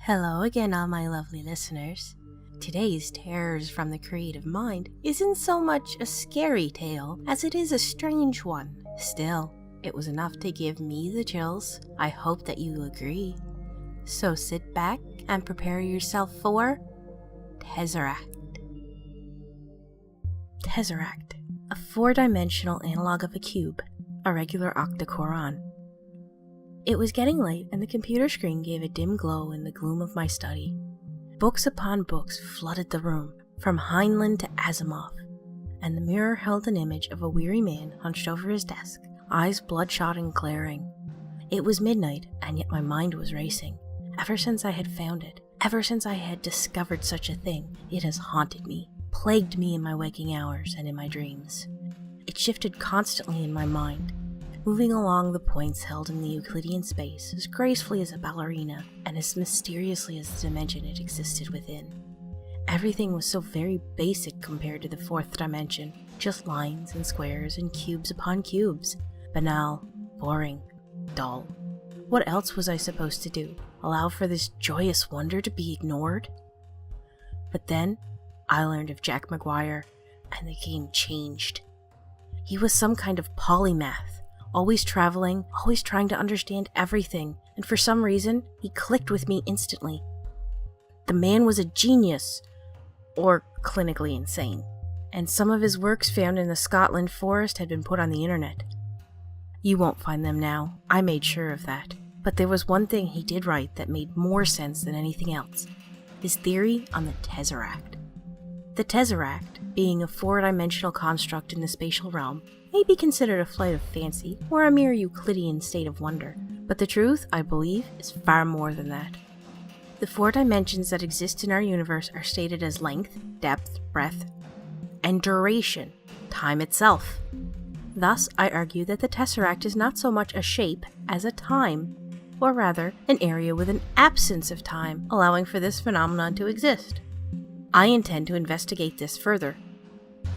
Hello again, all my lovely listeners. Today's Terrors from the Creative Mind isn't so much a scary tale as it is a strange one. Still, it was enough to give me the chills. I hope that you agree. So sit back and prepare yourself for TESSERACT. TESSERACT, a four-dimensional analog of a cube, a regular octacoron. It was getting late and the computer screen gave a dim glow in the gloom of my study. Books upon books flooded the room, from Heinlein to Asimov, and the mirror held an image of a weary man hunched over his desk, eyes bloodshot and glaring. It was midnight, and yet my mind was racing. Ever since I had found it, ever since I had discovered such a thing, it has haunted me, plagued me in my waking hours and in my dreams. It shifted constantly in my mind, moving along the points held in the Euclidean space as gracefully as a ballerina and as mysteriously as the dimension it existed within. Everything was so very basic compared to the fourth dimension, just lines and squares and cubes upon cubes. Banal, boring, dull. What else was I supposed to do? Allow for this joyous wonder to be ignored? But then, I learned of Jack McGuire, and the game changed. He was some kind of polymath, always traveling, always trying to understand everything, and for some reason, he clicked with me instantly. The man was a genius, or clinically insane, and some of his works found in the Scotland forest had been put on the internet. You won't find them now, I made sure of that, but there was one thing he did right that made more sense than anything else: his theory on the Tesseract. The Tesseract, being a four-dimensional construct in the spatial realm, may be considered a flight of fancy or a mere Euclidean state of wonder, but the truth, I believe, is far more than that. The four dimensions that exist in our universe are stated as length, depth, breadth, and duration, time itself. Thus, I argue that the Tesseract is not so much a shape as a time, or rather, an area with an absence of time, allowing for this phenomenon to exist. I intend to investigate this further.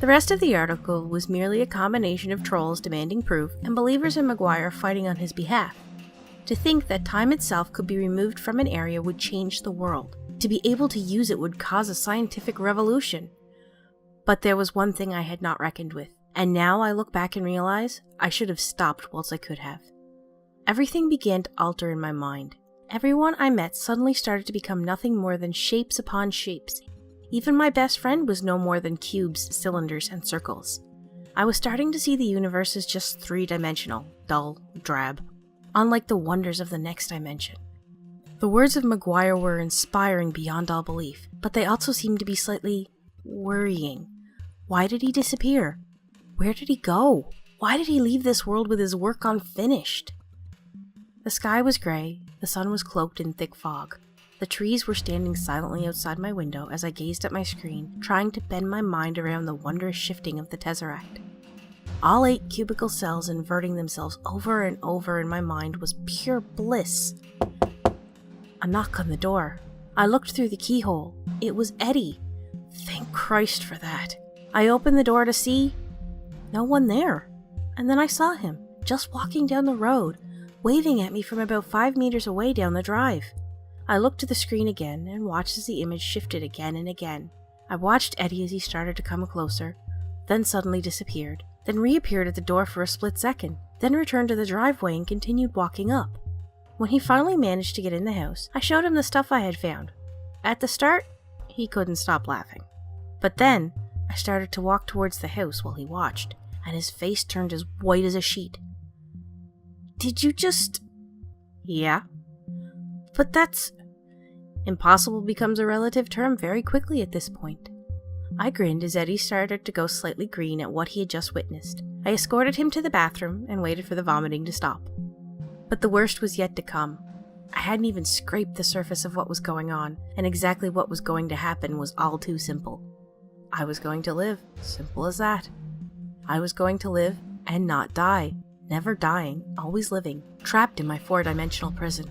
The rest of the article was merely a combination of trolls demanding proof and believers in McGuire fighting on his behalf. To think that time itself could be removed from an area would change the world. To be able to use it would cause a scientific revolution. But there was one thing I had not reckoned with, and now I look back and realize I should have stopped whilst I could have. Everything began to alter in my mind. Everyone I met suddenly started to become nothing more than shapes upon shapes. Even my best friend was no more than cubes, cylinders, and circles. I was starting to see the universe as just three-dimensional, dull, drab, unlike the wonders of the next dimension. The words of McGuire were inspiring beyond all belief, but they also seemed to be slightly worrying. Why did he disappear? Where did he go? Why did he leave this world with his work unfinished? The sky was gray, the sun was cloaked in thick fog. The trees were standing silently outside my window as I gazed at my screen, trying to bend my mind around the wondrous shifting of the Tesseract. All 8 cubical cells inverting themselves over and over in my mind was pure bliss. A knock on the door. I looked through the keyhole. It was Eddie. Thank Christ for that. I opened the door to see no one there. And then I saw him, just walking down the road, waving at me from about 5 meters away down the drive. I looked to the screen again and watched as the image shifted again and again. I watched Eddie as he started to come closer, then suddenly disappeared, then reappeared at the door for a split second, then returned to the driveway and continued walking up. When he finally managed to get in the house, I showed him the stuff I had found. At the start, he couldn't stop laughing. But then, I started to walk towards the house while he watched, and his face turned as white as a sheet. "Did you just..." "Yeah." "But that's..." Impossible becomes a relative term very quickly at this point. I grinned as Eddie started to go slightly green at what he had just witnessed. I escorted him to the bathroom and waited for the vomiting to stop. But the worst was yet to come. I hadn't even scraped the surface of what was going on, and exactly what was going to happen was all too simple. I was going to live, simple as that. I was going to live and not die, never dying, always living, trapped in my four-dimensional prison.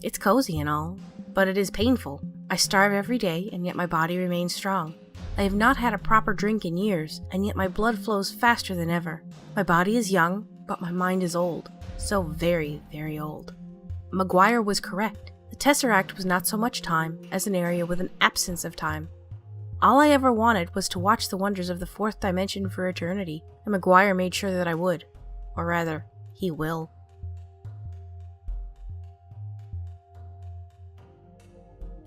It's cozy and all, but it is painful. I starve every day, and yet my body remains strong. I have not had a proper drink in years, and yet my blood flows faster than ever. My body is young, but my mind is old. So very, very old. McGuire was correct. The The Tesseract was not so much time as an area with an absence of time. All I ever wanted was to watch the wonders of the fourth dimension for eternity, and Maguire made sure that I would. Or rather, he will.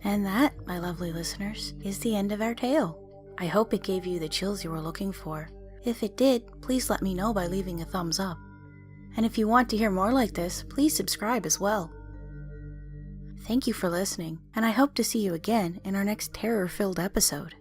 And that, my lovely listeners, is the end of our tale. I hope it gave you the chills you were looking for. If it did, please let me know by leaving a thumbs up. And if you want to hear more like this, please subscribe as well. Thank you for listening, and I hope to see you again in our next terror-filled episode.